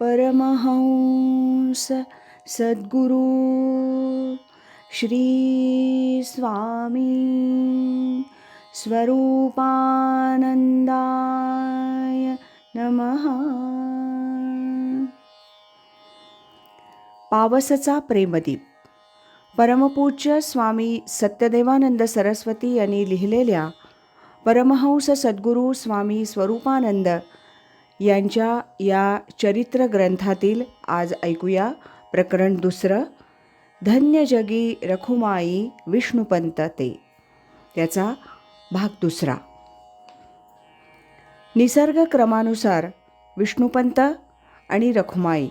परमहंस सद्गुरु श्री स्वामी स्वरूपानंदाय नमः. पावसचा प्रेमदीप. परमपूज्य स्वामी सत्यदेवानंद सरस्वती यांनी लिहिलेल्या परमहंस सद्गुरू स्वामी स्वरूपानंद यांच्या या चरित्र ग्रंथातील आज ऐकूया प्रकरण 2, धन्य जगी रखुमाई विष्णुपंत ते. त्याचा भाग 2. निसर्ग क्रमानुसार विष्णुपंत आणि रखुमाई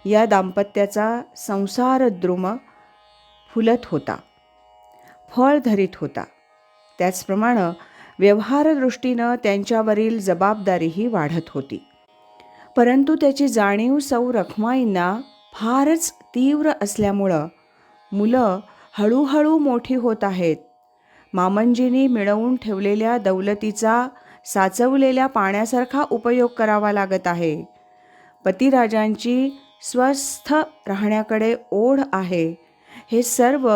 या दाम्पत्याचा संसार द्रुम फुलत होता, फळ धरीत होता. त्याचप्रमाणे व्यवहारदृष्टीनं त्यांच्यावरील जबाबदारीही वाढत होती. परंतु त्याची जाणीव सौ रखुमाईंना फारच तीव्र असल्यामुळं मुलं हळूहळू मोठी होत आहेत. मामंजींनी मिळवून ठेवलेल्या दौलतीचा साचवलेल्या पाण्यासारखा उपयोग करावा लागत आहे. पतिराजांची स्वस्थ राहण्याकडे ओढ आहे, हे सर्व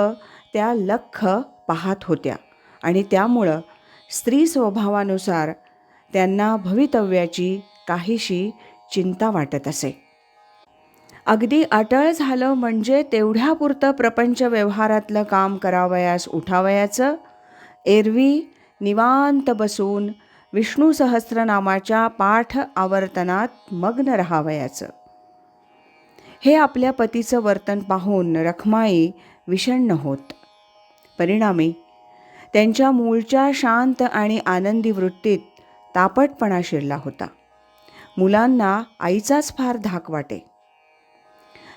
त्या लख्ख पाहत होत्या आणि त्यामुळं स्त्री स्वभावानुसार त्यांना भवितव्याची काहीशी चिंता वाटत असे. अगदी अटळ झालं म्हणजे तेवढ्यापुरतं प्रपंच व्यवहारातलं काम करावयास उठावयाचं. एरवी निवांत बसून विष्णू सहस्त्रनामाच्या पाठ आवर्तनात मग्न राहावयाचं. हे आपल्या पतीचं वर्तन पाहून रखुमाई विषण्ण होत. परिणामी त्यांच्या मूळच्या शांत आणि आनंदी वृत्तीत तापटपणा शिरला होता. मुलांना आईचाच फार धाक वाटे.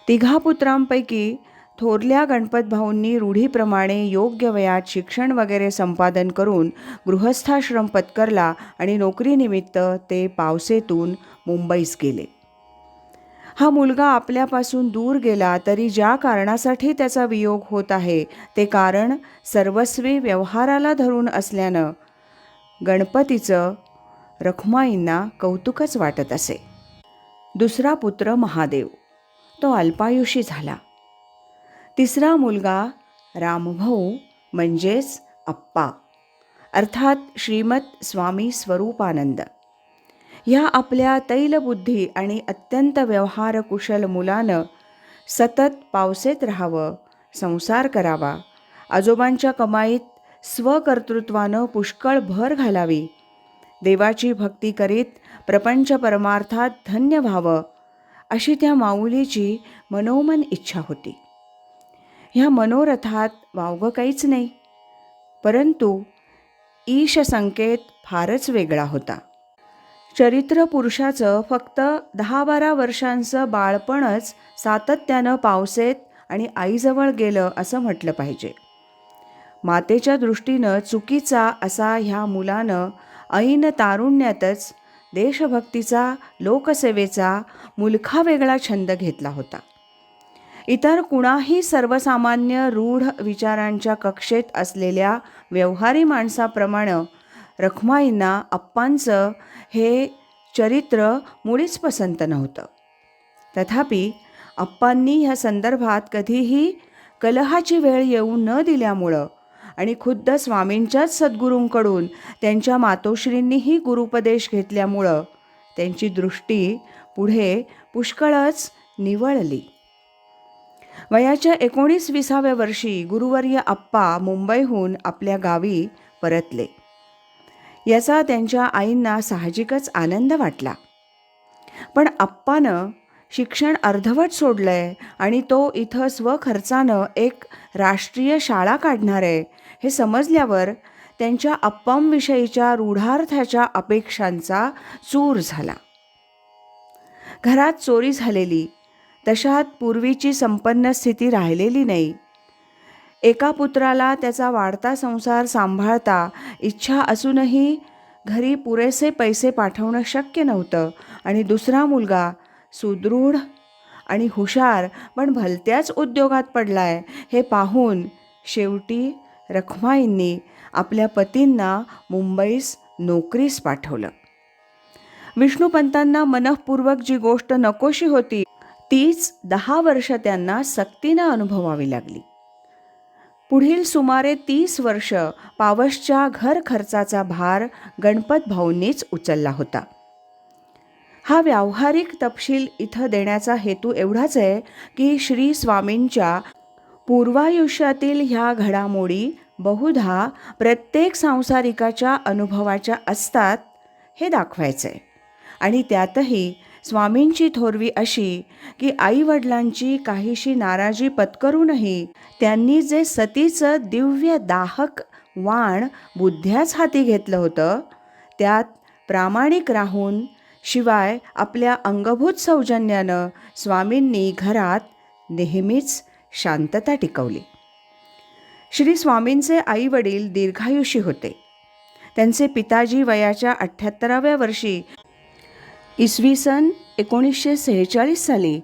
3 पुत्रांपैकी थोरल्या गणपत भाऊंनी रूढीप्रमाणे योग्य वयात शिक्षण वगैरे संपादन करून गृहस्थाश्रम पत्करला आणि नोकरीनिमित्त ते पावसेतून मुंबईस गेले. हा मुलगा आपल्यापासून दूर गेला तरी ज्या कारणासाठी त्याचा वियोग होत आहे ते कारण सर्वस्वी व्यवहाराला धरून असल्यानं गणपतीचं रखुमाईंना कौतुकच वाटत असे. 2 पुत्र महादेव, तो अल्पायुषी झाला. 3रा मुलगा रामभाऊ म्हणजेच अप्पा अर्थात श्रीमत स्वामी स्वरूपानंद. ह्या आपल्या तैलबुद्धी आणि अत्यंत व्यवहारकुशल मुलानं सतत पावसेत राहावं, संसार करावा, आजोबांच्या कमाईत स्वकर्तृत्वानं पुष्कळ भर घालावी, देवाची भक्ती करीत प्रपंच परमार्थात धन्य व्हावं, अशी त्या माऊलीची मनोमन इच्छा होती. ह्या मनोरथात वावगं काहीच नाही, परंतु ईश संकेत फारच वेगळा होता. चरित्र पुरुषाचं फक्त 10-12 वर्षांचं बाळपणच सातत्यानं पावसेत आणि आईजवळ गेलं असं म्हटलं पाहिजे. मातेच्या दृष्टीनं चुकीचा असा ह्या मुलानं ऐन तारुण्यातच देशभक्तीचा, लोकसेवेचा मुलखा वेगळा छंद घेतला होता. इतर कुणाही सर्वसामान्य रूढ विचारांच्या कक्षेत असलेल्या व्यवहारी माणसाप्रमाणे रखुमाईंना अप्पांचं हे चरित्र मुळीच पसंत नव्हतं. तथापि अप्पांनी ह्या संदर्भात कधीही कलहाची वेळ येऊ न दिल्यामुळं आणि खुद्द स्वामींच्याच सद्गुरूंकडून त्यांच्या मातोश्रींनीही गुरुपदेश घेतल्यामुळं त्यांची दृष्टी पुढे पुष्कळच निवळली. वयाच्या 19-20व्या वर्षी गुरुवर्य अप्पा मुंबईहून आपल्या गावी परतले. याचा त्यांच्या आईंना साहजिकच आनंद वाटला. पण अप्पानं शिक्षण अर्धवट सोडलंय आणि तो इथं स्वखर्चानं एक राष्ट्रीय शाळा काढणार आहे हे समजल्यावर त्यांच्या अप्पांविषयीच्या रूढार्थाच्या अपेक्षांचा चूर झाला. घरात चोरी झालेली, तशात पूर्वीची संपन्न स्थिती राहिलेली नाही. एका पुत्राला त्याचा वाढता संसार सांभाळता इच्छा असूनही घरी पुरेसे पैसे पाठवणं शक्य नव्हतं आणि 2रा मुलगा सुदृढ आणि हुशार पण भलत्याच उद्योगात पडलाय हे पाहून शेवटी रखुमाईंनी आपल्या पतींना मुंबईस नोकरीस पाठवलं. विष्णुपंतांना मनःपूर्वक जी गोष्ट नकोशी होती तीच 10 वर्ष त्यांना सक्तीनं अनुभवावी लागली. पुढील सुमारे 30 वर्ष पावसच्या घर खर्चाचा भार गणपत भाऊंनीच उचलला होता. हा व्यावहारिक तपशील इथं देण्याचा हेतू एवढाच आहे की श्री स्वामींच्या पूर्वायुष्यातील ह्या घडामोडी बहुधा प्रत्येक सांसारिकाच्या अनुभवाच्या असतात हे दाखवायचं आहे. आणि त्यातही स्वामींची थोरवी अशी की आईवडिलांची काहीशी नाराजी पत्करूनही त्यांनी जे सतीचं दिव्य दाहक वाण बुद्ध्याच हाती घेतलं होतं त्यात प्रामाणिक राहून शिवाय आपल्या अंगभूत सौजन्यानं स्वामींनी घरात नेहमीच शांतता टिकवली. श्री स्वामींचे आईवडील दीर्घायुषी होते. त्यांचे पिताजी वयाच्या 78व्या वर्षी इसवी सन 1946 साली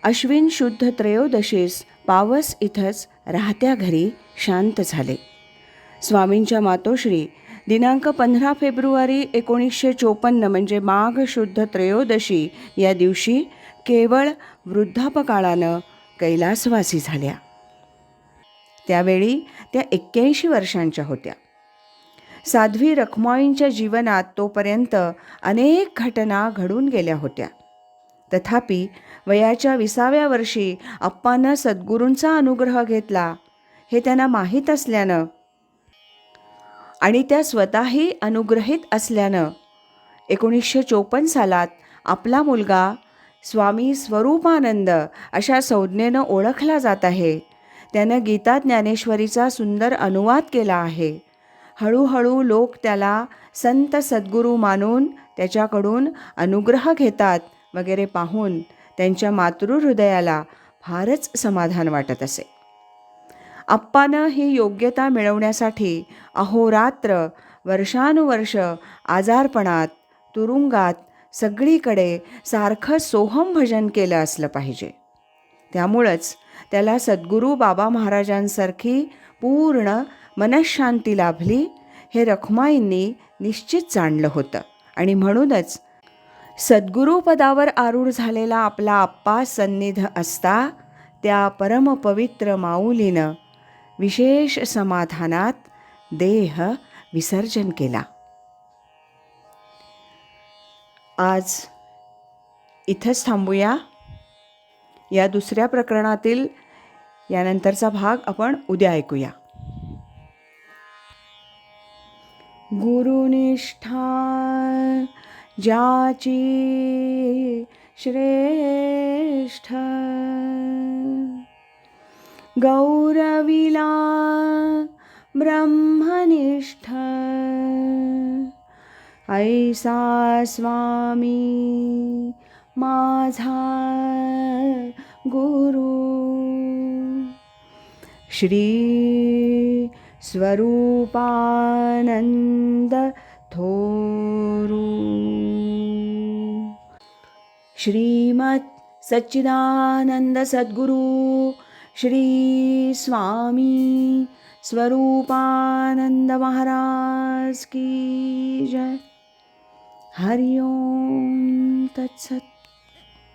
अश्विन शुद्ध त्रयोदशीस पावस इथंच राहत्या घरी शांत झाले. स्वामींच्या मातोश्री दिनांक 15 फेब्रुवारी 1954 म्हणजे माघ शुद्ध त्रयोदशी या दिवशी केवळ वृद्धापकाळानं कैलासवासी झाल्या. त्यावेळी त्या 81 वर्षांच्या होत्या. साध्वी रखुमाईंच्या जीवनात तोपर्यंत अनेक घटना घडून गेल्या होत्या. तथापि वयाच्या 20व्या वर्षी अप्पानं सद्गुरूंचा अनुग्रह घेतला हे त्यांना माहीत असल्यानं आणि त्या स्वतःही अनुग्रहित असल्यानं 1954 सालात आपला मुलगा स्वामी स्वरूपानंद अशा संज्ञेनं ओळखला जात आहे. त्यानं गीता ज्ञानेश्वरीचा सुंदर अनुवाद केला आहे. हळूहळू लोक त्याला संत सद्गुरू मानून त्याच्याकडून अनुग्रह घेतात वगैरे पाहून त्यांच्या मातृहृदयाला फारच समाधान वाटत असे. अप्पानं ही योग्यता मिळवण्यासाठी अहोरात्र वर्षानुवर्ष आजारपणात तुरुंगात सगळीकडे सारखं सोहम भजन केलं असलं पाहिजे. त्यामुळंच त्याला सद्गुरू बाबा महाराजांसारखी पूर्ण मनःशांती लाभली हे रखुमाईंनी निश्चित जाणलं होतं. आणि म्हणूनच सद्गुरूपदावर आरूढ झालेला आपला आप्पा सन्निध असता त्या परमपवित्र माऊलीनं विशेष समाधानात देह विसर्जन केला. आज इथंच थांबूया. या दुसऱ्या प्रकरणातील यानंतरचा भाग आपण उद्या ऐकूया. गुरुनिष्ठा ज्याची श्रेष्ठ गौरविला ब्रह्मनिष्ठ ऐसा स्वामी माझा गुरु श्री स्वरूपानंद थोरू श्रीमत् सच्चिदानंद सद्गुरु श्री स्वामी स्वरूपानंद महाराज की जय. हरि ओम तत्सत.